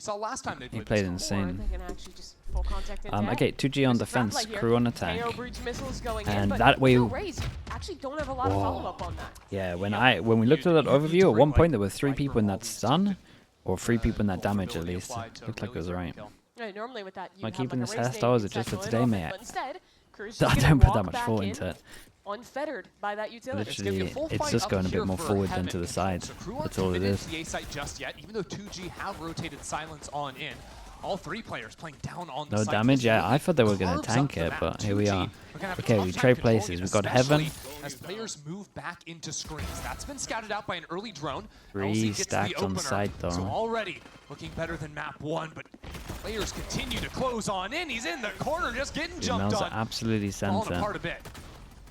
saw last time they He played insane. Okay, 2G on defense, Crew on attack. And that way, yeah, when we looked at that overview, at one point there were 3 people in that stun, or 3 people in that damage at least. Looked like it was right. Normally with that, Am I keeping this like hairstyle, or is it just for today, mate? I I don't put that much thought into it. Unfettered by that utility. Literally, it's just going a bit more forward than to the side. That's all it is. The A site just yet, even though 2G have rotated silence on in. All 3 players playing down on the No site. damage, yeah. I thought they were going to tank it, but here we are. Okay, we trade places. We've got Heaven. As players move back into screens. That's been scouted out by an early drone. 3 stacked on site, though. So already looking better than map 1, but players continue to close on in. He's in the corner, just getting jumped on. Absolutely sent Falling apart a bit.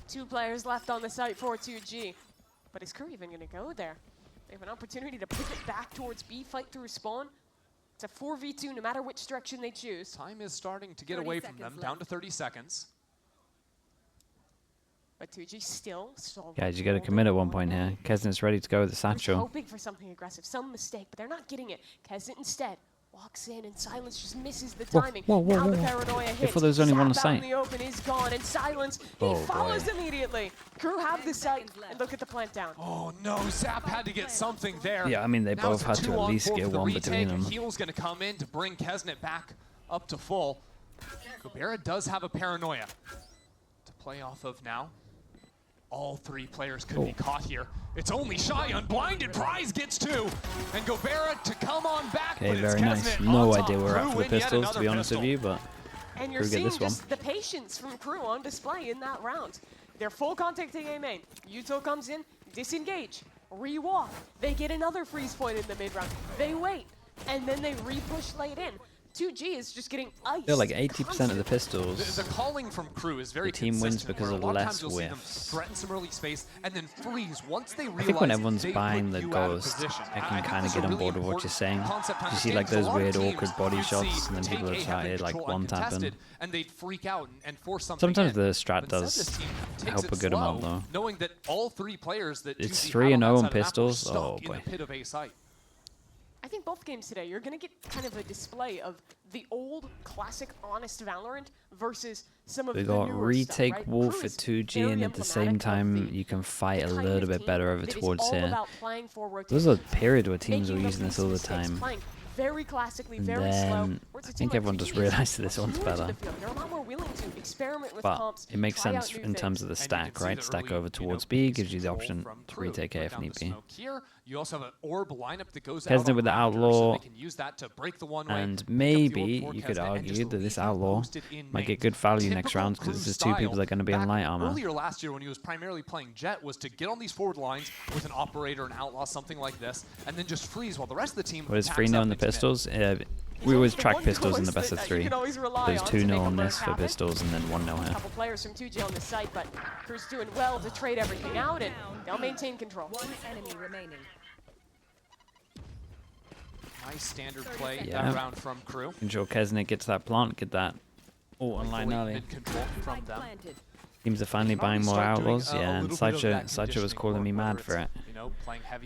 2 players left on the site for 2G. But is Crew even going to go there? They have an opportunity to pivot back towards B, fight through spawn. It's a 4v2 no matter which direction they choose. Time is starting to get away from them, down to 30 seconds. But 2G still guys, you got to commit at one point here. Kesnet's ready to go with the satchel. Hoping for something aggressive, some mistake, but they're not getting it. Kesnet instead walks in, and Silence just misses the timing. Now the paranoia hits. I thought there was only one on Zap out site. in the open is gone, and Silence, he follows immediately. Crew have the site, and look at the plant down. Oh no, Zap had to get something there. Yeah, I mean, they both had to at least get one between them. Heal's going to come in to bring Kesnet back up to full. Gobera does have a paranoia to play off of now. All 3 players could be caught here. It's only Shy unblinded. Prize gets 2. And Gobera to come on back. Okay, very nice. No idea where we're at for the pistols, to be honest with you, but and you're seeing just the patience from Crew on display in that round. They're full contacting A main. Yuto comes in, disengage, re-walk. They get another freeze point in the mid-round. They wait, and then they re-push late in. 2G is just getting iced. They're like 80% of the pistols. The calling from Crew is very the team wins because of less whiffs. whiffs. Threaten some early space and then freeze once they realize. I think when everyone's buying the Ghost, I can kind of get on board with what you're saying. You see like those weird awkward body shots, and then people have started like one tapping. And they'd freak out and force something. Sometimes the strat does help a good amount though. Knowing that all 3 players that it's 3-0 on pistols. Oh boy. I think both games today, you're going to get kind of a display of the old, classic, honest Valorant versus some of the newer stuff, retake right? wall for 2G, and at the same time, you can fight a little bit better over towards here. There was a period where teams were using this all the time. Very classically, and very then slow. I think everyone just realized this one's better. But it makes sense in terms of the stack, right? Stack over towards B gives you the option to retake A if need be. You also have an orb lineup that goes Kesnet with the Outlaw, so and maybe you could argue that this Outlaw might get good value next round because this is 2 people that are going to be in light armor. Earlier last year when he was primarily playing Jet was to get on these forward lines with an Operator, an Outlaw, something like this, and then just freeze while the rest of the team. What is 3-0 in the pistols? We always track pistols in the best of 3. There's 2-0 on this for pistols and then 1-0 here. Couple players from 2G on the site, but Crew's doing well to trade everything out, and they'll maintain control. 1 enemy remaining. Nice standard play that round from Crew. Ensure Kesnet gets that plant, get that online early. Teams are finally buying more Outlaws, yeah, and Sideshow was calling me mad for it.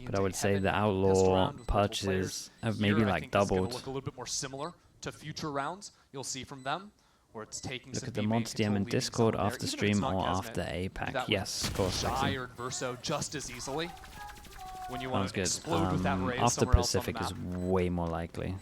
But I would say the Outlaw purchases have maybe like doubled. Look a little bit more similar to future rounds. You'll see from them where it's taking. Look at the mods DM in Discord after stream or after APAC. Yes, of course. Adverso just as easily. When you want to good. explode with that raid After somewhere else Pacific on the map. is way more likely.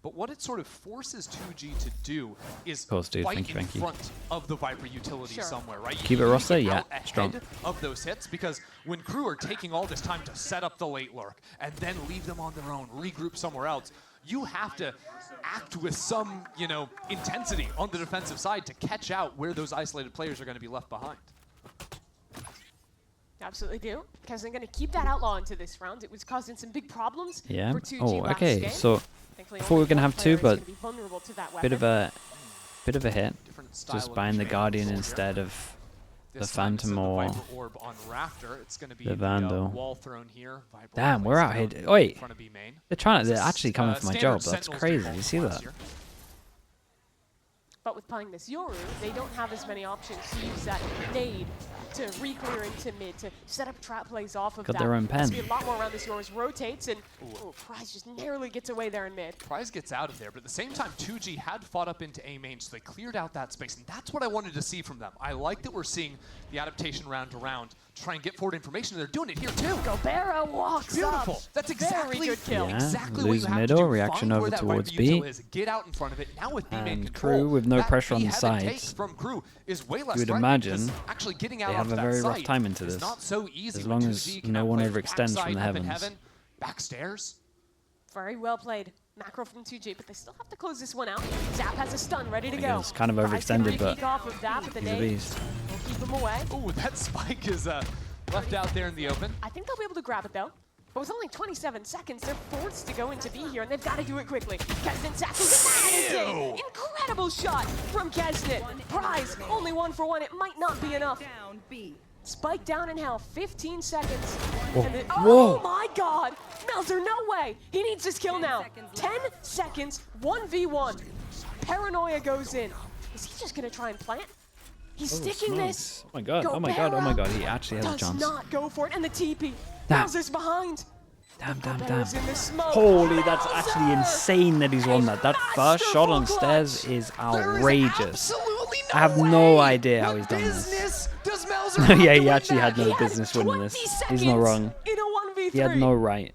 But what it sort of forces 2G to do is fight in front of the Viper utility somewhere, right? Keep it roster, yeah, strong. Of those hits, because when Crew are taking all this time to set up the late lurk and then leave them on their own, regroup somewhere else, you have to act with some, intensity on the defensive side to catch out where those isolated players are going to be left behind. Absolutely do. Because they're going to keep that Outlaw into this round. It was causing some big problems for 2G Oh, okay. So before we're going to have 2, but bit of a hit. Just buying the Guardian instead of the Phantom or the Vandal. Damn, we're out here. Wait, they're actually coming for my job. That's crazy. You see that? But with playing this Yoru, they don't have as many options to use that nade to re-clear into mid, to set up trap plays off of that. Got their own pen. There's gonna be a lot more around this Yoru's rotates, and Prize just narrowly gets away there in mid. Prize gets out of there, but at the same time, 2G had fought up into A main, so they cleared out that space, and that's what I wanted to see from them. I like that we're seeing the adaptation round to round, try and get forward information, and they're doing it here too. Gobera walks Beautiful. up. That's exactly Very good kill. Yeah, exactly what lose you have middle, to do. reaction Find over where that towards Viper util B. is, get out in front of it. Now with B main And control, KRU with no that pressure on the B-headed take sides. from KRU is way less You would threatening, imagine because actually getting out they have onto a very that rough site time into is this. not so easy. As when long 2G as can no one play overextends backside, from the up in heavens. heaven, backstairs. Very well played. Macro from 2G, but they still have to close this one out. Zap has a stun ready to I go. guess kind of Prize can overextended, but re-peek off of that, but the he's a nade beast. will keep him away. Ooh, that spike is left out there in the open. I think they'll be able to grab it though. But with only 27 seconds, they're forced to go into B here, and they've got to do it quickly. Kesnet tackles it. Incredible shot from Kesnet. Prize, only 1 for 1. It might not be enough. Down B. Spike down in hell, 15 seconds. Whoa. And then, Whoa. oh my god! Melzer, no way! He needs this kill 10 now. seconds 10 seconds, 1v1. Paranoia goes in. Is he just gonna try and plant? He's sticking this. Oh my god, oh my god, oh my god, he actually has a Does chance. not go for it, and the TP. Damn. Melzer's behind. Damn, damn, damn. Melzer's in the smoke. Holy, that's Melzer! actually insane that he's won that. That first shot on stairs is outrageous. I have no idea how he's done this. Does Melzer Yeah, have to he win actually that? had no He has business winning 20 this. He's seconds not wrong. In a 1v3. He had no right.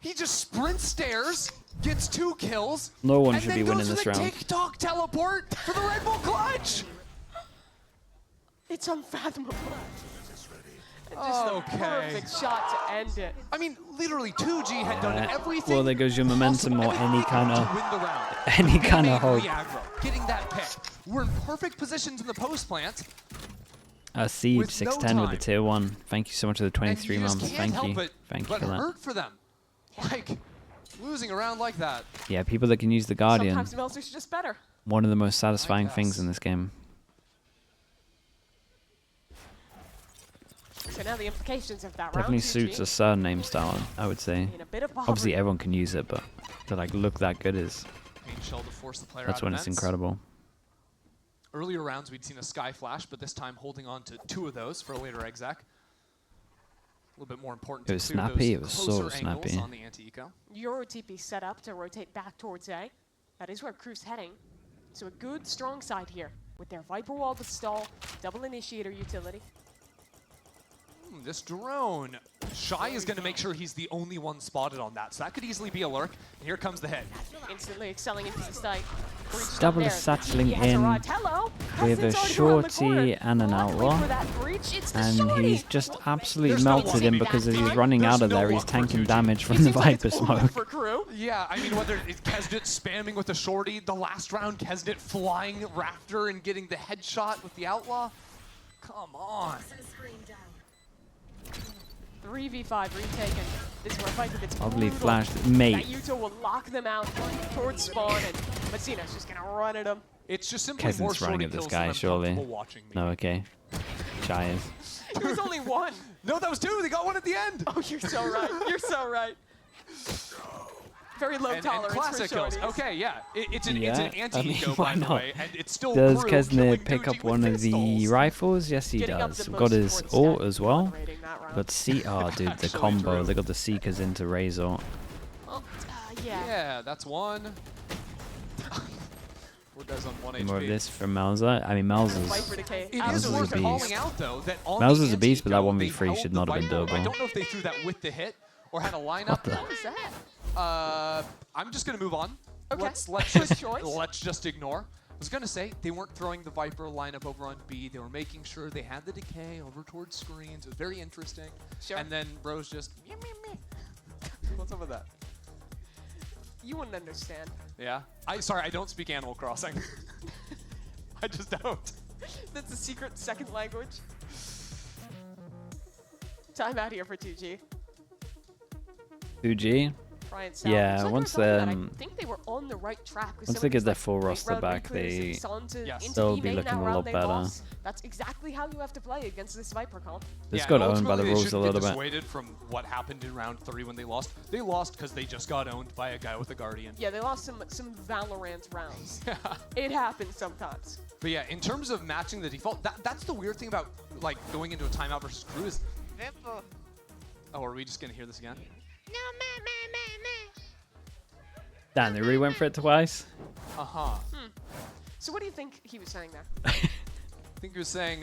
He just sprints stairs, gets 2 kills. No one and should then be winning goes for this the round. TikTok teleport for the Red Bull clutch. It's unfathomable. And just Okay. the perfect shot to end it. I mean, literally, 2G had done everything. Well, there goes your momentum or possible, any everything kind to of win the round. any They kind made of hope. re-aggro, getting that pick. We're in perfect positions in the post plant. Siege with no 610 with the time. tier 1. Thank you so much for the And 23 you just months. can't Thank help you. But, Thank you but for that. hurt for them. Like, losing a round like that. Yeah, people that can use the Guardian. Sometimes Melzer's just better. One of the most satisfying things guess. in this game. So now the implications of that Definitely round. suits a surname style, I would say. In a bit of Obviously, poverty. everyone can use it, but to like look that good is Pain shell to force the player that's out when of it's vents. incredible. Earlier rounds, we'd seen a Sky Flash, but this time holding on to 2 of those for a later exec. A little bit more important It was to clear snappy, those it was so closer angles snappy. on the anti-eco. Euro TP set up to rotate back towards A. That is where KRU's heading. So a good, strong side here with their Viper Wall to stall, double initiator utility. This drone. Shy is going to make sure he's the only one spotted on that, so that could easily be a lurk. And here comes the hit. Instantly excelling into the site. Breach Double there. satcheling TP has in arrived. Hello. with a Heston's already around the corner. shorty and an Luckily outlaw. for that breach, it's the And shorty. he's just absolutely There's no melted luck. him because as he's There's running out of no there, he's luck for tanking 2G. damage from It the seems like Viper it's over smoke. for KRU. Yeah, I mean, whether it's Kesnet spamming with the shorty, the last round Kesnet flying Raptor and getting the headshot with the outlaw. Come on. 3v5 retaken. This is where Viper gets Probably brutal. flashed. That Mate, Yuto will lock them out towards spawn, and Messina's just gonna run at him. It's just simply Kesnet's more running shorty at this kills guy, than I'm surely. comfortable watching. no, okay. Shy is. It was only one. No, that was 2. They got 1 at the end. Oh, you're so right. You're so right. Very low And tolerance classic for kills. shorties. Okay, yeah. It's an Yeah, anti-eco, why by the not? way, and it's still Does KRU Kesnet killing pick 2G up with one of the pistols. rifles? Yes, he Getting up does. the Got most his important ult stat as well. moderating that round. Got oh, dude, the Actually combo. true. They got the Seekers into Razor. Oh, yeah. Yeah, that's 1. 4 guys on 1 More of HP. this from Melzer. I mean, Melzer's. Viper decay. It is Melzer's a worth beast. calling out, though, that on Melzer's the a beast, but that anti-eco, 1v3 they held should the not have been Viper. I doable. don't know if they threw that with the hit or had a lineup. What the? What was that? I'm just gonna move on. Okay. Let's Good just choice. let's just ignore. I was gonna say they weren't throwing the Viper lineup over on B. They were making sure they had the decay over towards screens. It was very interesting. Sure. And then Rose just meh, meh, meh. What's up with that? You wouldn't understand. Yeah. Sorry, I don't speak Animal Crossing. I just don't. That's a secret second language. Time out here for 2G. 2G. try and salvage. Yeah, So once I think they were on the right track. once they get their full roster back, they'll be looking a lot better. That's exactly how you have to play against this Viper comp. They just got owned by the rules a little bit. Dissuaded from what happened in round 3 when they lost. They lost because they just got owned by a guy with a Guardian. Yeah, they lost some Valorant rounds. It happens sometimes. But yeah, in terms of matching the default, that's the weird thing about like going into a timeout versus KRU is. Oh, are we just gonna hear this again? No, Damn, they really went for it twice. So what do you think he was saying there? I think he was saying,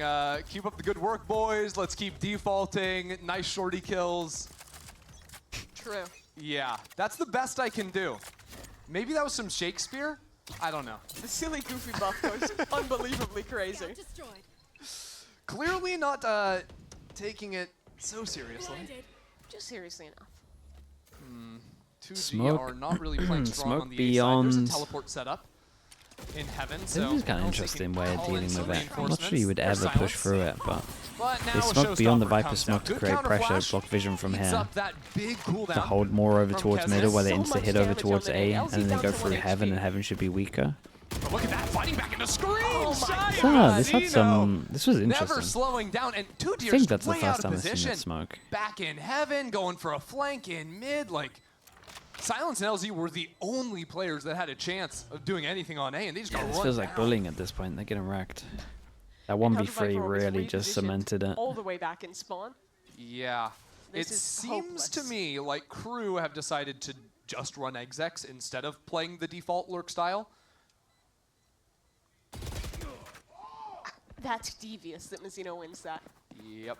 keep up the good work, boys. Let's keep defaulting. Nice shorty kills. True. Yeah, that's the best I can do. Maybe that was some Shakespeare? I don't know. The silly goofy buff goes unbelievably crazy. Clearly not taking it so seriously. Just seriously enough. 2G Smoke. are not really playing strong Smoke on the beyond. A side. There's a teleport set up in heaven. This So is kind of interesting way of dealing with it. I'm not sure you would ever push through it, but they smoke beyond the Viper smoke to create pressure, block vision from here, to hold more over towards middle, where they insta hit over towards A, and then they go through heaven, and heaven should be weaker. But look at that, fighting back into screen! This had some. This was Never interesting. slowing down, and 2G I think that's the way first out of time I've seen position. it smoke. Back in heaven, going for a flank in mid, like Silence and LZ were the only players that had a chance of doing anything on A, and they just got run This feels like down. bullying at this point. They're getting wrecked. That 1v3 really just cemented it. All the way back in spawn. Yeah. It This is seems to hopeless. me like KRU have decided to just run execs instead of playing the default lurk style. That's devious that Mazzino wins that. Yep.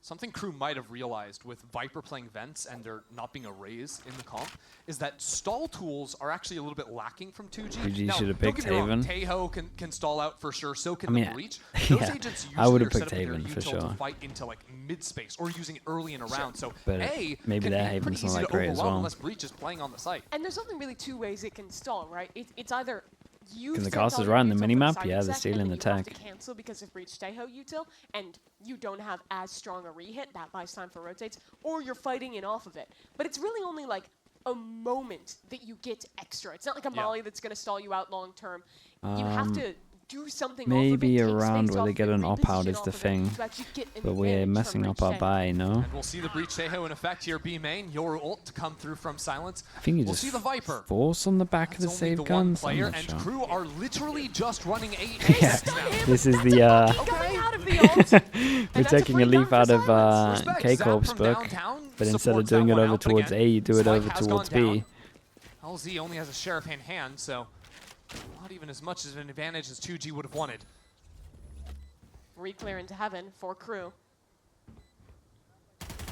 Something KRU might have realized with Viper playing vents and there not being a raise in the comp is that stall tools are actually a little bit lacking from 2G. 2G Now, should have don't picked get me wrong, Haven. Taeho can stall out for sure, so can I mean, the Breach. Those yeah, agents I usually would've are set picked up with their Haven for util sure. to fight into like mid-space or using it early in a round. So But A maybe can their be Haven's pretty not easy that to great as overwhelm well. unless Breach is playing on the site. And there's only really two ways it can stall, right? It's either you Can the send casters all your run the util to minimap? side Yeah, they're exec, stealing and the then you have tech. to cancel because of Breach Taeho util, and you don't have as strong a rehit, that buys time for rotates, or you're fighting in off of it. But it's really only like a moment that you get extra. It's not like a Yeah. molly that's going to stall you out long term. You have to do something Maybe off of it, take around space where off they of get it, an op out reposition is off the of it thing. to actually get an But we're advantage messing from up Breach our Taeho. buy, no? And we'll see the Breach Taeho in effect here, B main. Your ult to come through from Silence. I think you We'll just see the Viper. force on the back of the That's only save the one guns. I'm player, not and sure. KRU are literally just running 8 Yeah, now. this is the Coming out of the ult. we're taking a leaf out of Respect, K-Corp's Zap from book, downtown but instead of supports doing that it one over out, but towards again, A, you do it Spike over has towards gone B. down. LZ only has a Sheriff in hand, so not even as much of an advantage as 2G would have wanted. Re-clear into heaven for KRU.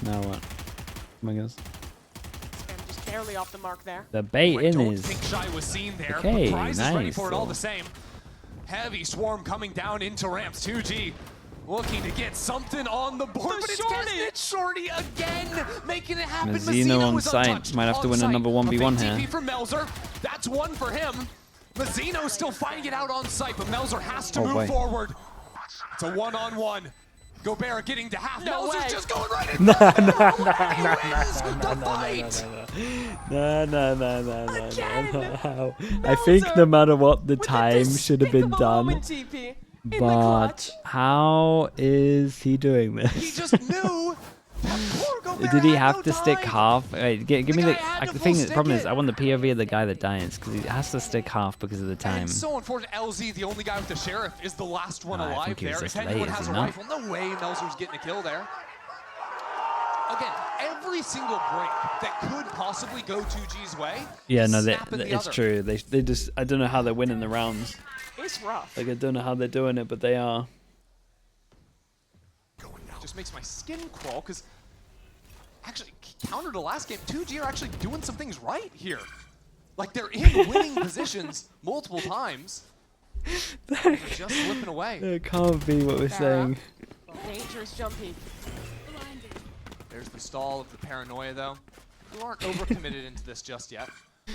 Now what? Oh my goodness. And just barely off the mark there. The bait I in don't is think Shy was seen there, Okay, but Prize is ready nice, for it all though. the same. Heavy swarm coming down into ramps. 2G looking to get something on the board, but it's Kesnet Shorty again, making it happen. Mazzino on was site. untouched. Might have to On win site. another 1v1 a big here. TP for Melzer. That's one for him. Mazzino's still fighting it out on site, but Melzer has to Oh, move boy. forward. It's a one-on-one. Gobert getting to half. No Melzer's way. just going right in. He wins the fight. No. I think no matter what, the With a time should have been despicable done. moment, TP, in the But clutch. how is he doing He this? just knew. that poor Gobert Did he had have no to stick time. half? Wait, give me guy the. had to The full thing. The problem stick is, it. I want the POV of the guy that dies because he has to stick half because of the And time. it's so unfortunate. LZ, the only guy with the Sheriff, is the last one I alive think he was there. just If anyone late, has is a he not? rifle, no way Melzer's getting a kill there. Again, every single break that could possibly go 2G's way. Yeah, no, snap in the it's other. true. They just. I don't know how they're winning the rounds. It's rough. Like I don't know how they're doing it, but they are. Just makes my skin crawl because actually, counter to last game, 2G are actually doing some things right here. Like they're in winning positions multiple times. They're just slipping away. It can't be what we're saying. Dangerous jumpy. There's the stall of the paranoia, though. You aren't overcommitted into this just yet. You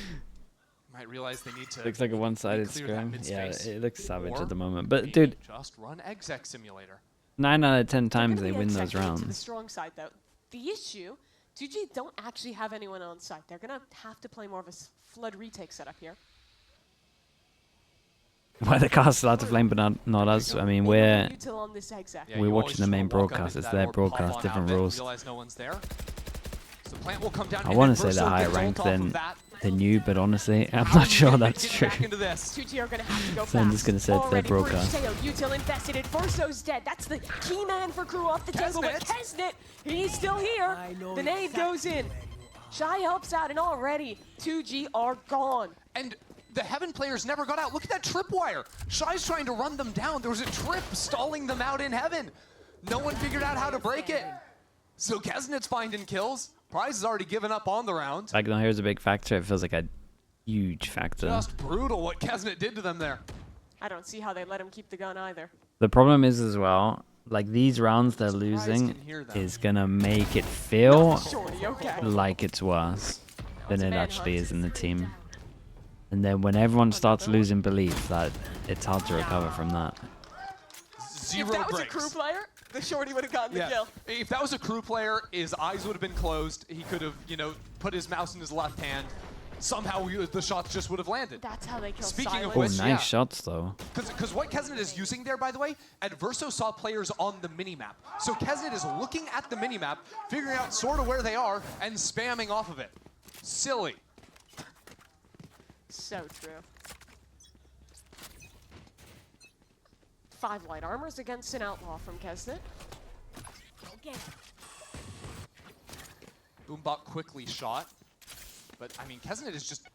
might realize they need to. Looks like a one-sided clear that scrim. Yeah, mid-space. it looks savage Or at the moment. But maybe dude, just run exec simulator. 9 out of 10 times They're they gonna win be those executed to the rounds. strong side, though. The issue 2G don't actually have anyone on site. They're going to have to play more of a flood retake setup here. Why the cast allowed to flame, but not us? I mean, we're watching the main broadcast. It's their broadcast, different rules. I want to say they're higher ranked than you, but honestly, I'm not sure that's true. So I'm just going to say it's their broadcast. Util invested. Adverso's dead. That's the key man for KRU off the table. But Kesnet, he's still here. The nade goes in. Shy helps out, and already 2G are gone. And the Heaven players never got out. Look at that tripwire. Shy's trying to run them down. There was a trip stalling them out in Heaven. No one figured out how to break it. So Kesnet's finding kills. Prize has already given up on the round. Like, now here's a big factor. It feels like a huge factor. Just brutal what Kesnet did to them there. I don't see how they let him keep the gun either. The problem is as well, like these rounds they're losing is gonna make it feel like it's worse than it actually is in the team. And then when everyone starts losing belief, that it's hard to recover from that. Zero if that was breaks. a KRU player, the shorty would have gotten the kill. If that was a KRU player, his eyes would have been closed. He could have, you know, put his mouse in his left hand. Somehow the shots just would have landed. That's how they kill Speaking of Silence. which, nice shots though. Because what Kesnet is using there, by the way, Adverso saw players on the minimap. So Kesnet is looking at the minimap, figuring out sort of where they are, and spamming off of it. Silly. So true. 5 light armors against an outlaw from Kesnet. Okay. Boombot quickly shot. But, I mean, Kesnet is just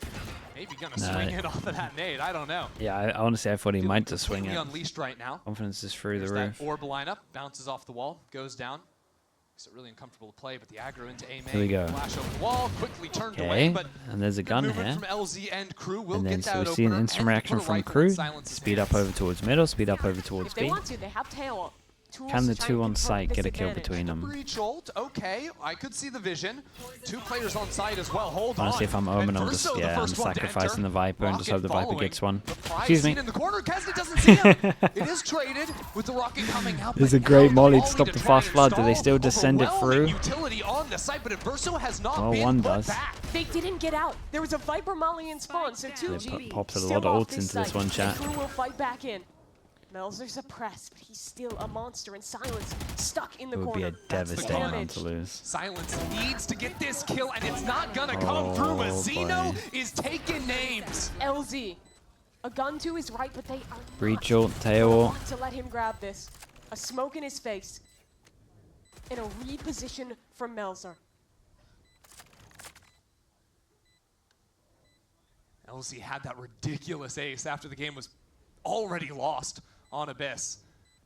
maybe going to swing it off of that nade. I don't know. Yeah, I honestly, I thought he might just swing it. Unleashed right now. Confidence is through the There's roof. that orb lineup, bounces off the wall, goes down. Makes it really uncomfortable to play, but the aggro into A main. Here we go. Flash over the wall, quickly turned away, but and there's a gun here. From LZ and KRU will And then get so we that see an opener instant and reaction put a from rifle in KRU. Silence's Speed up hands. over towards middle, speed up over towards If they B. want to, they have tail. Can the two on site get a kill advantage. between them? Breach ult, okay, I could see the vision. 2 players on site as well, hold Honestly, on. if I'm Omen, I'm Adverso, just, the I'm first one to sacrificing enter. the Viper and just hope the Viper Rocket gets one. following. The prize Excuse me. seen in the corner, Kesnet doesn't see him. It is traded with the rocket coming out. There's but a great now molly to Molly stop the try fast to flood. Do they stall. still just send it Overwhelming through? Utility on the site, but Adverso has not Well, been one put does. back. They didn't get out. There was a Viper molly in spawn, so 2G They popped a still lot of off ults into this site. one, chat. KRU will fight back in. Melzer suppressed, but he's still a monster, and Silence stuck in the It would be corner. a devastating round damage. to lose. Silence needs to get this kill, and it's not gonna come through as Zeno is taking names. LZ. A gun to his right, but they are Breach not ult, tail ult. want to let him grab this. A smoke in his face. And a reposition from Melzer. LZ had that ridiculous ace after the game was already lost on Abyss.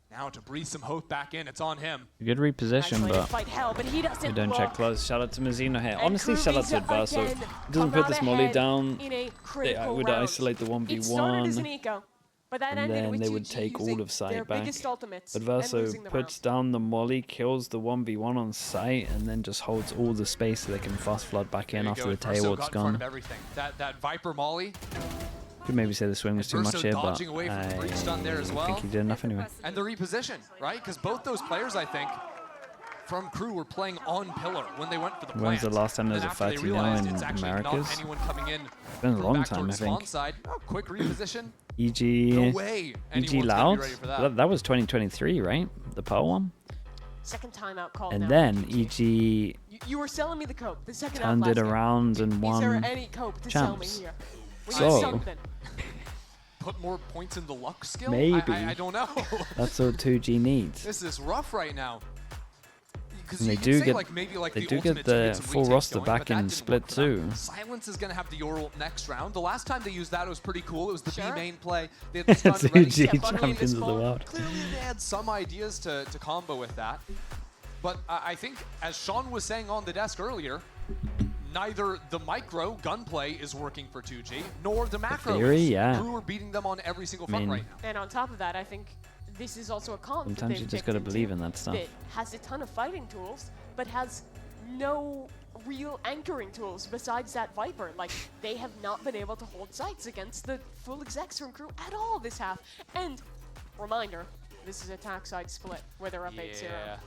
Now to breathe some hope back in, it's on him. Good reposition, Nice way to but fight hell, but he doesn't we don't check look. close. Shout out to Mazino here. And Honestly, shout out to KRU Adverso. again Doesn't come put out this molly ahead down. in a They critical would round. isolate the It started as an 1v1. eco, but that And ended then with they would 2G take using all of sight their back. biggest ultimates and losing Adverso the puts round. down the molly, kills the 1v1 on site, and then just holds all the space so they can fast flood back in There you after go, the Adverso tail got ult's in front gone. of everything. That Viper Molly, Could maybe say the swing was too Adverso much here, but dodging away from the breach stun there as well. I think he did enough anyway. and the reposition, right? Because both those players, I think, from KRU were playing on pillar when they went for the plant. When's the last time there was And a after they 30-0 realized in it's actually Americas? not anyone coming in Been a from long back time, I towards spawn think. side. Oh, quick reposition. EG, No way EG anyone's gonna be Loud? ready for that. That was 2023, right? The Pearl one? Second timeout call And now. then EG You were selling me the cope. The second turned half it last game. around and Is there won. any cope to sell me champs. here? We So- need something. Put more points in the luck skill? Maybe. I don't know. That's all 2G needs. This is rough right now. 'Cause And you they could do say, get- like, maybe like they the do get ultimate to the some full retakes roster going, back but that in didn't split work for them. too. Silence is going to have the Yoral next round. The last time they used that, it was pretty cool. It was the Sure. B main play. They had the stun ready. 2G kept running champions this of the ball. world. Clearly, they had some ideas to combo with that. But I think, as Sean was saying on the desk earlier, neither the micro gunplay is working for 2G, nor the macro. theory, is. yeah. KRU are beating them on every single front mean- right now. And on top of that, I think this is also a comp that Sometimes they've you just picked gotta into believe in that stuff. That has a ton of fighting tools, but has no real anchoring tools besides that Viper. Like, they have not been able to hold sites against the full execs from KRU at all this half. And, reminder, this is a attack side split where they're up 8-0. Yeah.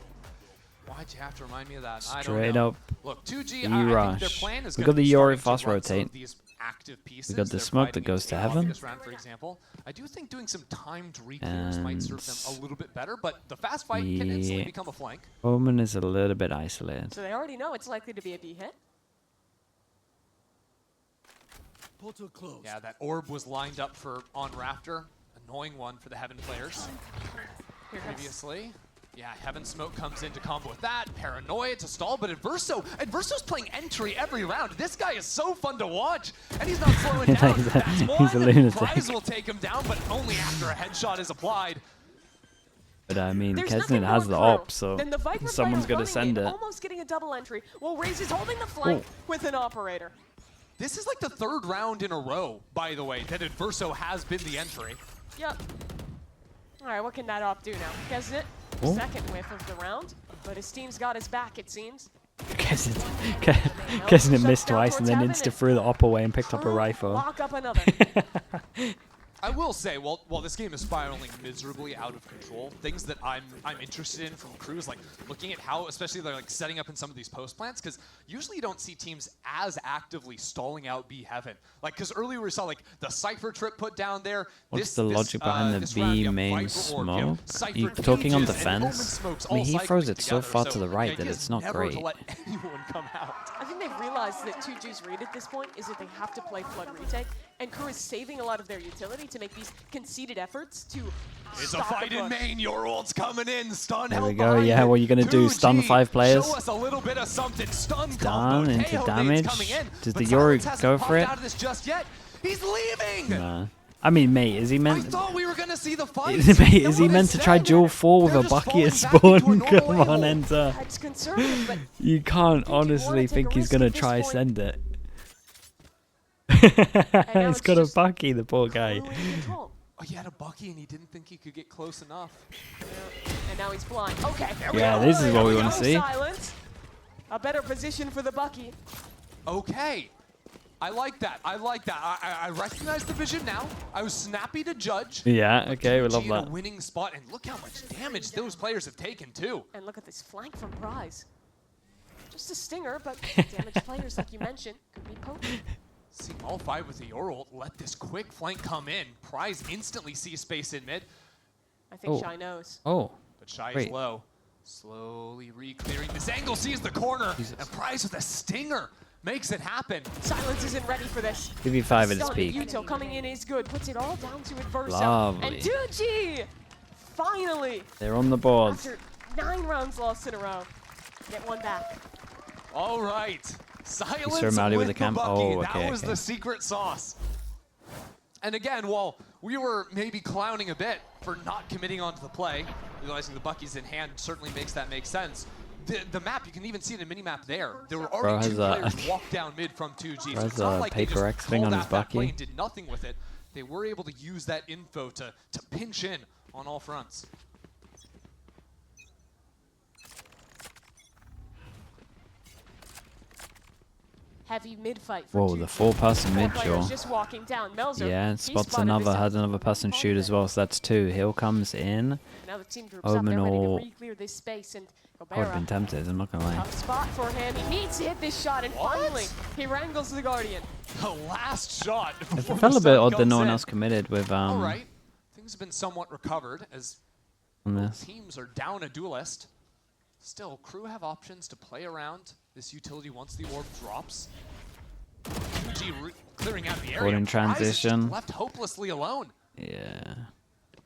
Why'd you have to remind me of that? I don't Straight know. up. Look, 2G, I think their plan is We gonna got the be Yori starting to fast run some of rotate. these active pieces. We got the They're smoke that fighting goes to into heaven. this round, for example. I do think doing some timed re-clears might serve them a little bit better, but the fast fight can instantly become a flank. Omen is a little bit isolated. So they already know it's likely to be a B hit. Portal closed. Yeah, that orb was lined up for on Raptor. Annoying one for the Heaven players. Previously. Yeah, Heaven Smoke comes in to combo with that. Paranoia to stall, but Adverso's playing entry every round. This guy is so fun to watch, and he's not slowing down. That's he's a one. lunatic. Prize will take him down, but only after a headshot is applied. But I mean, There's Kesnet nothing has more the Crew op, so than the Viper someone's player going to running send in, it. almost getting a double entry, while Raze is holding the flank with an operator. This is like the third round in a row, by the way, that Adverso has been the entry. Yep. All right, what can that op do now? Kesnet, second whiff of the round, but his team's got his back, it seems. Kesnet missed twice and then insta threw the op away and picked up a rifle. Lock up another. I will say, while this game is spiraling miserably out of control, things that I'm interested in from Crew is like looking at how, especially they're like setting up in some of these post plants, because usually you don't see teams as actively stalling out B Heaven. Like, because earlier we saw like the Cypher trip put down there. What's the logic behind the B main smoke? You're talking on defense? I mean, he throws it so far to the right that it's not great. To let anyone come out. I think they've realized that 2G's read at this point is that they have to play Flood retake, and Crew is saving a lot of their utility to make these conceded efforts to It's stop a fight the in main. Your ult's coming in. Stun There help we go. behind Yeah, it. what are you going to do? Stun 5 players? Show us a little bit of something. Stun Down combo. into Tejo damage. nades coming in, Does but the Yori Silence hasn't go popped for it? out of this just yet. He's leaving. Nah. I mean, mate, is he I meant... thought we were going to see the fight. Mate, is he meant to try dual 4 with a bucky at spawn? Come on, enter. It's conservative, but You can't honestly take think a he's risk going to at this try point. send it. now He's it's got a just bucky, the poor guy. Crew in control. Oh, he had a Bucky and he didn't think he could get close enough. And now he's blind. Okay, there we Yeah, go. this is what we There want to go, see. Silence. A better position for the Bucky. Okay. I like that. I like that. I recognize the vision now. I was snappy to judge. Yeah, okay, we 2G love in a that. winning spot, and look how much damage those players have taken too. And look at this flank from Prize. Just a stinger, but damaged players, like you mentioned, could be potent. Seeing all 5 with the Ult, let this quick flank come in. Prize instantly sees space in mid, I think Oh. Shy knows. Oh, but Shy is Wait. low. Slowly re-clearing. This angle sees the corner, Jesus. and Prize with a stinger makes it happen. Silence isn't ready for this. 2v5 at its Stun peak. Util coming in is good. Puts it all down to Adverso. Lovely. And 2G, finally, They're on the boards. after 9 rounds lost in a row, get one back. All right. Silence throw Mally with with the camp? Bucky. Oh, That okay, was okay. the secret sauce. And again, while we were maybe clowning a bit for not committing onto the play, realizing the Bucky's in hand certainly makes that make sense. The map, you can even see it in mini-map there. There were already Bro 2 has players walk down mid from 2G. So has it's not a like they paper just X thing called on his out that play Bucky. and did nothing with it. They were able to use that info to pinch in on all fronts. Heavy mid fight for Whoa, 2G. the 4-person Four mid players jaw. just walking down. Melzer, Yeah, he spots spotted another, this has another person shoot as well, so that's 2. Hill comes in. Now the team groups up. They're ready to Omenal. re-clear this space, and I would have been Gobera, tempted, I'm not gonna lie. tough spot for him. He needs to hit this shot, and What? finally, he wrangles the Guardian. The last shot. It before felt the a bit sun odd that comes no one in. else committed with All right. Things have been somewhat recovered as on this. teams are down a duelist. Still, Crew have options to play around this utility once the orb drops. 2G clearing out the area. Caught in Prize is just transition. left hopelessly alone. Yeah.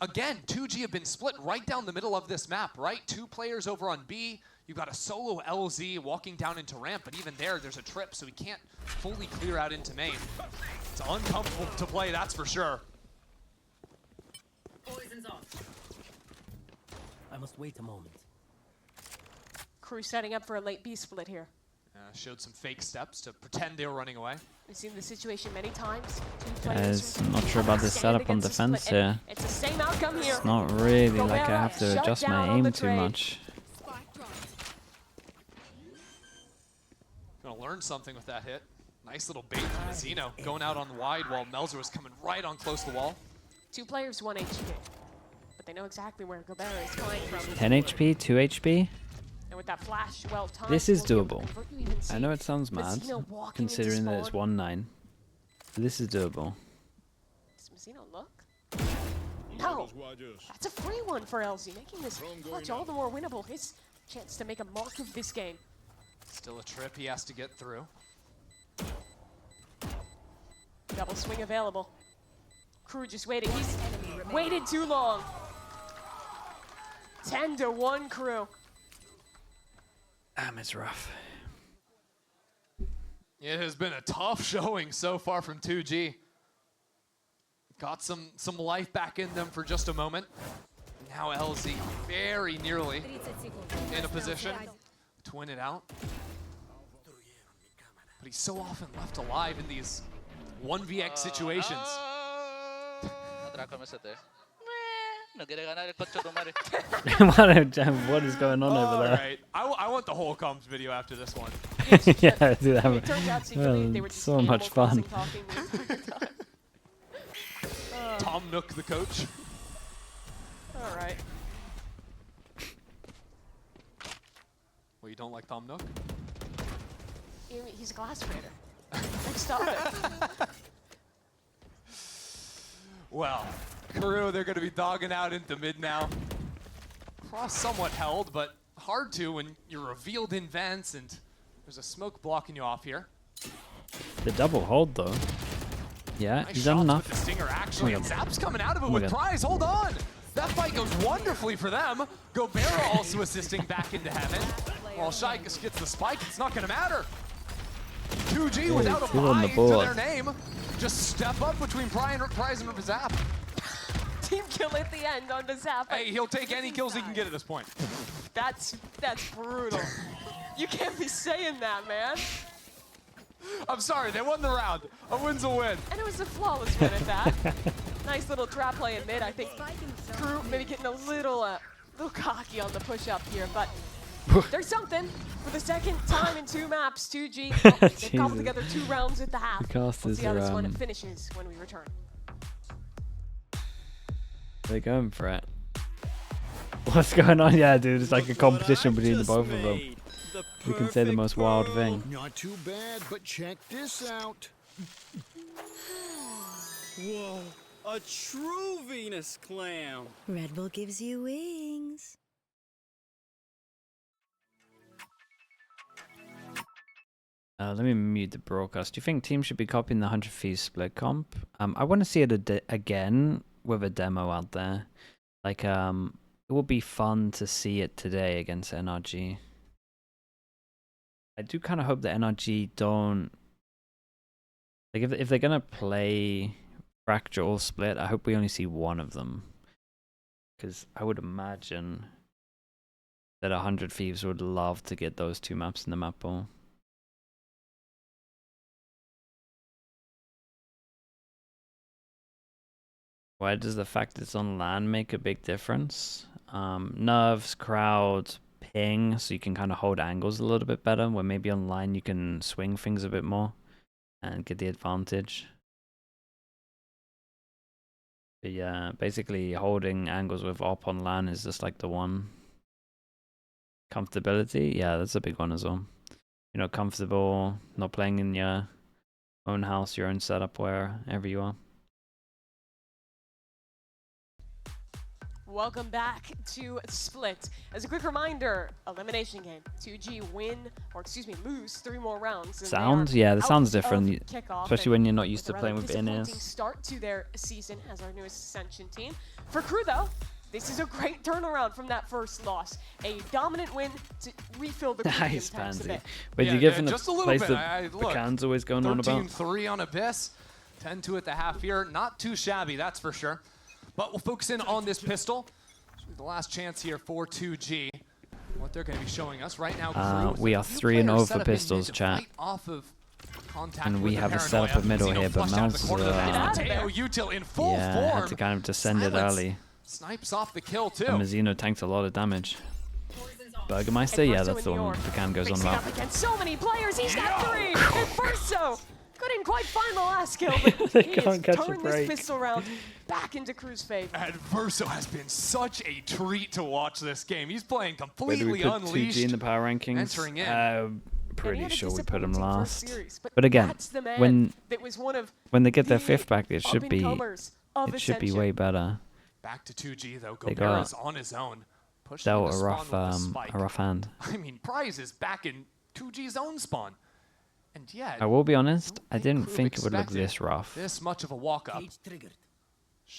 Again, 2G have been split right down the middle of this map, right? 2 players over on B. You've got a solo LZ walking down into ramp, but even there's a trip, so he can't fully clear out into main. It's uncomfortable to play, that's for sure. Poison's off. I must wait a moment. Crew setting up for a late B split here. Showed some fake steps to pretend they were running away. We've seen the situation many times. 2 players Guys, who I'm not sure about this stand setup on against a defense split, and here. It's the same outcome here. It's not really like I Gobera have to shut adjust down my on the aim too trade. much. Gonna learn something with that hit. Nice little bait from Zeno going out on the wide while Melzer was coming right on close to the wall. 2 players, 1 HP. But they know exactly where Gobera is coming from. 10 HP, 2 HP? And with that flash. Well timed. This is Won't be able to doable. convert. You even see I know it sounds mad, Mazzino walking considering into that it's spawn. 1-9. But this is doable. Does Mazzino look? No! That's a free one for LZ, making this clutch all the more winnable. His chance to make a mark of this game. Still a trip he has to get through. Double swing available. KRU just waiting. He's waited too long. 10-1 KRU. Damn, it's rough. It has been a tough showing so far from 2G. Got some life back in them for just a moment. Now LZ very nearly in a position to win it out. But he's so often left alive in these 1vx situations. What is going on over there? Alright, I want the whole comms video after this one. Yeah, dude, that It turns out secretly they were just so much Animal fun. Crossing talking the entire time. Tom Nook, the coach. All right. Well, you don't like Tom Nook? He's a glass trader. Like, stop it. Well, KRU, they're going to be dogging out into mid now. Cross somewhat held, but hard to when you're revealed in vents and there's a smoke blocking you off here. The double hold, though. Yeah, Nice he's done shots enough. with the stinger, actually. Oh And my God. Zap's coming out of it Oh my with God. prize. Hold on. That fight goes wonderfully for them. Gobert also assisting back into heaven. While Shaikus gets the spike, it's not going to matter. 2G without a two on the buy to board. their name. Just step up between Prize and Zap. Team kill at the end on the Zap. Hey, he'll take any kills he can get at this point. That's brutal. You can't be saying that, man. I'm sorry, they won the round. A win's a win. And it was a flawless win at that. Nice little trap play in mid. I think KRU maybe getting a little cocky on the push up here, but there's something. For the second time in 2 maps, 2G, they've cobbled Jesus. together 2 rounds at the half. The We'll casters see how are, this one finishes when we return. They're going for it. What's going on? Yeah, dude, it's like a competition between the both of them. You can say the most wild thing. Not too bad, but check this out. Whoa, a true Venus clam. Red Bull gives you wings. Let me mute the broadcast. Do you think teams should be copying the 100 Thieves split comp? I want to see it again with a demo out there. Like, it would be fun to see it today against NRG. I do kind of hope that NRG don't... Like, if they're going to play Fracture or Split, I hope we only see one of them. Because I would imagine that 100 Thieves would love to get those 2 maps in the map pool. Why does the fact that it's on LAN make a big difference? Nerves, crowd, ping, so you can kind of hold angles a little bit better, where maybe online you can swing things a bit more and get the advantage. But yeah, basically holding angles with op on LAN is just like the one. Comfortability, yeah, that's a big one as well. You know, comfortable, not playing in your own house, your own setup, wherever you are. Welcome back to Split. As a quick reminder, elimination game. 2G lose 3 more rounds. Sound? Yeah, the sound's out of different, kickoff, especially when you're not used to a playing rather with in-ears. disappointing start to their season as our newest Ascension team. For KRU though, this is a great turnaround from that first loss. A dominant win to refill the premium Nice, tanks a Pansy. bit. Wait, Yeah, you give yeah, him the just a little place bit. that Look, Bacan's always going on about? 13-3 on Abyss. 10-2 at the half here. Not too shabby, that's for sure. But we'll focus in on this pistol. The last chance here for 2G. What they're going to be showing us right now. KRU We are 3-0 for pistols, chat. And we have a setup of middle here, but Mel's Mateo Util in full form. had to kind of descend it Silence early. Snipes off the kill too. And Mazzino tanked a lot of damage. Burgermeister, yeah, that's the one Bacan goes on Mixing about. up against so many players, he's got 3! Adverso couldn't didn't quite find the last kill, but They he has can't catch a turned this break. pistol round back into Crew's favor. Adverso has been such a treat to watch this game. He's playing Where do we completely put unleashed. 2G in the power rankings? Entering in. And he Pretty had a sure we put him disappointing first last. series, But again, that's the man when that was one of they get their the 5th back, it should be up-and-comers of Ascension. way better. Back to 2G though. They Gobera's on his own. Pushing Dealt into a spawn rough with the spike. a rough hand. I mean, Prize is back in 2G's own spawn. And yet, I will be honest, I didn't Crew think it would look expected this rough. this much of a walk-up. Cage triggered.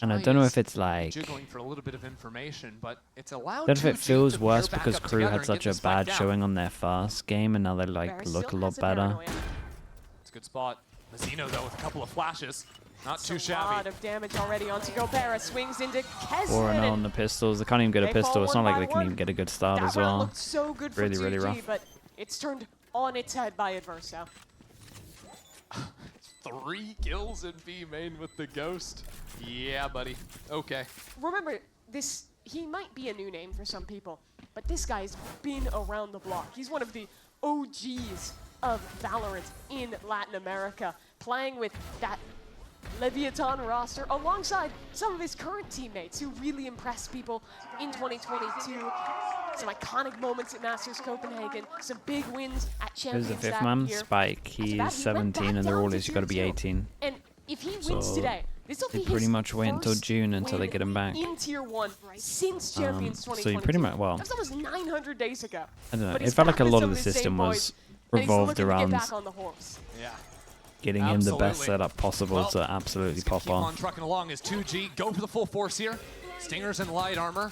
And I Shy don't know is if it's like, jiggling for a little bit of information, but it's allowed I don't know if it 2G feels to worse pair back because up Crew together had and such get a this fight bad down. showing on their first game, and now they like Barris look a still lot has a better. paranoia. It's a good spot. Mazzino though with a couple of flashes. Not too A lot shabby. of damage already onto Gobera. Swings into 4-0 Kesnet. on the pistols. They can't even get a They pistol. fall It's not one like by they can one. even get a good start That as round well. looked so good for Really, 2G, really rough. but it's turned on its head by Adverso. 3 kills in B main with the Ghost. Yeah, buddy. Okay. Remember, he might be a new name for some people, but this guy's been around the block. He's one of the OGs of Valorant in Latin America, playing with that Leviathan roster alongside some of his current teammates who really impressed people in 2022. Some iconic moments at Masters Copenhagen, some big wins at Who's Champions the 5th that man? year. Spike. After that, He's he went 17 back and they're down all to he's got to be 2-2. 18. And if he wins So today, this will they be pretty his much wait until first June until they win get him back. in Tier 1 since Champions So you 2022. pretty much, well, That's almost 900 days ago. I don't know. But It he's felt like back a with lot some of the his same system boys, was and he's revolved looking to around get back on the horse. Yeah. getting him the best Absolutely. setup possible Well, to absolutely He's gonna pop keep on off. trucking along as 2G go for the full force here. Stingers and light armor.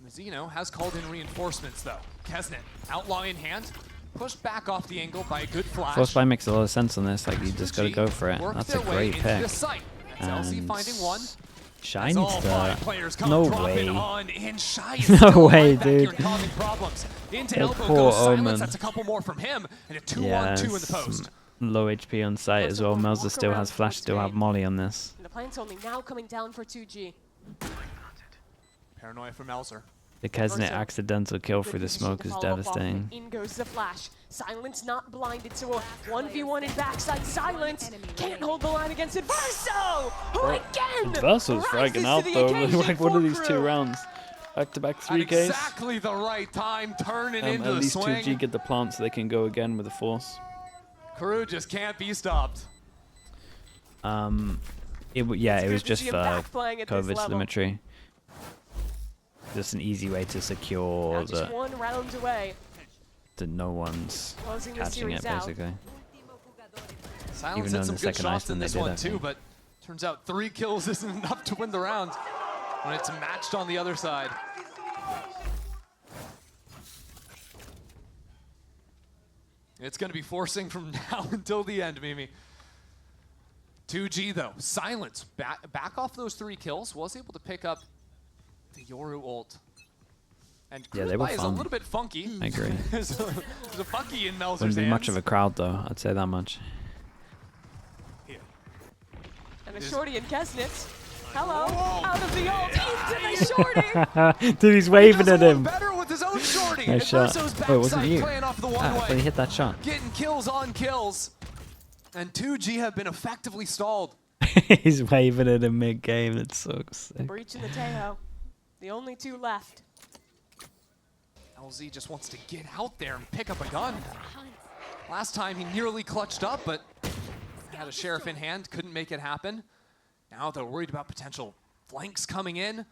Mazzino has called in reinforcements though. Kesnet, outlaw in hand, pushed back off the angle by a good flash. Force buy makes a lot of sense on this. Like you just got to 2G go for it. work That's their a way great into pick. the site. That's LC And finding one. Shy As needs all 5 to. players come No dropping way. on, and Shy is No still way, right back here dude. causing problems. Into That elbow poor goes Silence. Omen. That's a couple more from him, and a 2-on-2 Yeah, in the post. low HP on site That's as a well. walk Melzer still around has flash, towards still have main. molly on this. And the plant's only now coming down for 2G. Paranoia from Melzer. The Kesnet Adverso. accidental kill Good through the position smoke to is follow up off, devastating. and in goes the flash. Silence not blinded to a 1v1 in backside. Silence can't hold the line against Adverso, who again Adverso's rises fragging to out the though. occasion Like what for are these 2 Crew. rounds? Back-to-back At 3Ks. exactly the right time, turning At into the least swing. 2G get the plant so they can go again with the force. Crew just can't be stopped. Yeah, it It's was good to just see him for back playing at this COVID level. telemetry. Just an easy way to secure Now just that, 1 round away. that no one's Closing the catching it, series out. basically. Silence Even hit though in some the good second shots ice in they this did, one I too, think. but turns out 3 kills isn't enough to win the round when it's matched on the other side. It's going to be forcing from now until the end, Mimi. 2G though, Silence, back off those 3 kills, was able to pick up the Yoru ult. And Yeah, they were Kruzbai is a fun. little bit funky. I agree. There's a funky in Melzer's Wouldn't be hands. much of a crowd though, I'd say that much. And a Is- shorty in Kesnet. Hello, out of the ult, into the shorty. Dude, he's He waving does at a lot him. better with his own shorty. Nice shot. Adverso's Wait, wasn't backside you? playing off the Ah, one-way. but he hit that shot. Getting kills on kills. And 2G have been effectively stalled. He's waving at him mid-game. That's so sick. Breach in the Tejo. The only 2 left. LZ just wants to get out there and pick up a gun. Last time he nearly clutched up, but had a sheriff in hand, couldn't make it happen. Now they're worried about potential flanks coming in.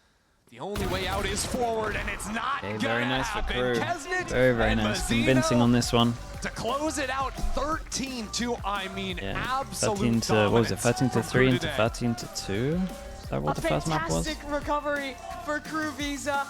The only way out is forward, and it's not Okay, gonna very nice for happen. Crew. Kesnet Very, very and nice. Mazzino Convincing on this one. to close it out 13-2. I mean, Yeah. absolute 13 to, what was it, dominance 13 to from 3 Crew into today. 13 to 2? Is that what A the first map was? fantastic recovery for Crew Visa.